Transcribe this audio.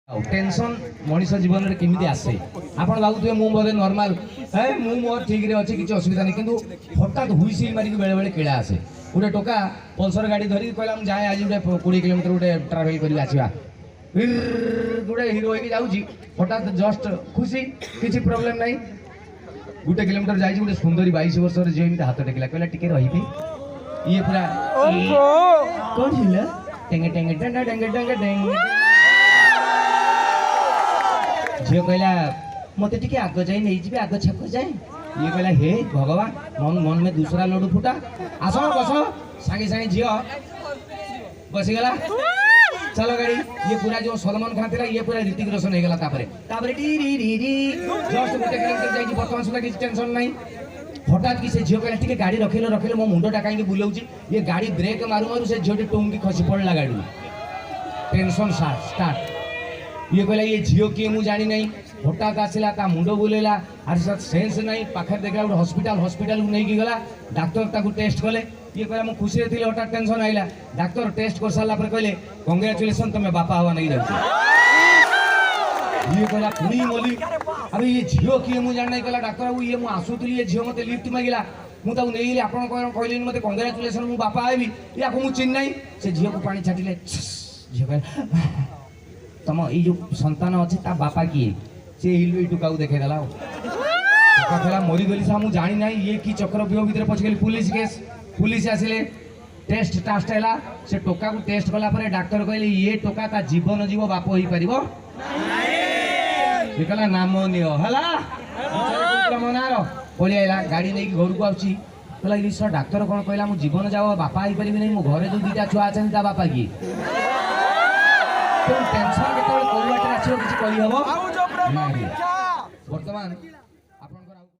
tension Manish जीवन में केमी आसे आप भावुए मुझे नॉर्मल है मोर ठीक अच्छे किसी असुविधा नहीं किंतु हठात हुईसिल मारिक बेले बेले केड़ा आसे गोटे टोका पल्सर गाड़ी धरिक कहला जाए आज गोटे 20 किलोमीटर गोटे ट्रावेल कर आसवा गोटे हिरो होगी जाऊँगी हठात जस्ट खुशी किसी प्रोब्लेम नहीं गोटे किलोमीटर जाइए गोटे सुंदरी 22 वर्ष झील हाथ टेकिला कहला टिके रही ये पूरा कौन हिला टेंगे टेंगे टेंगे टेंगे टेंगे टेंगे झील कहला मत टे आग जाए नहीं जी आग छाक जाए ये कहला हे भगवान मन मन में दूसरा लड्डू फुटा आस बस सांगे सांगे झील बसीगला चलो गाड़ी ये पूरा जो सलमान खान था ये पूरा ऋतिक रोशन हो गला जस्ट गोटे किलोमीटर जाइए बर्तमान सुधा किसी टेंशन नहीं हठात कि से झील कहला टिके गाड़ी रखिले रखिले मो मुंडटा कहीं बुलाऊँ ये गाड़ी ब्रेक मारू मारू से झील टुंगी खसी पड़ा गाड़ी टेंशन स्टार्ट ये कहला ये झील किए मुझे जानी नहीं हठात आसला ता मुंड बुलेला आर सेंस नहीं पाखे देखला गोटे हॉस्पिटल हॉस्पिटल को नहीं गला डाक्टर ताकू टेस्ट कले ये कहला मु खुशी रे हठात टेंशन आइला डाक्टर टेस्ट कर सारा कहले कांग्रेचुलेसन तुम बापा हवा नहीं जाऊ ये कहला पुणी मोली अबे ये झील किए मुझे जान नहीं कहला डाक्टर बाबू ये मु आसुतली ये झील मते लिफ्ट मागिला मुझे नहीं आपन कहले मते कांग्रेचुलेसन मु बापा आबी या मु चिन्ह नहीं से झील को पानी छाटिले झील कहला तुम ये जो संतान अच्छे ता बापा किए से हिल टुका देखेदेला कहला मरीगली सा मुझे जानी ना ये कि चक्र व्यूह भितर पशिगली पुलिस केस पुलिस आसिले टेस्ट टास्ट है से टोका को टेस्ट कला पर डाक्टर कहले ये टोका ता जीवन जीव बाप हो पारिबो से कहला नाम नियो हला मनार पलि आइला गाड़ी नहीं घर को आउची कहला इस डाक्तर कौन कहला मु जीवन जाओ बापा हो पारि नहीं मो घरे जो दुईटा छुआ अच्छा ता बापा किए टेंशन के किसी कही हम बर्तमान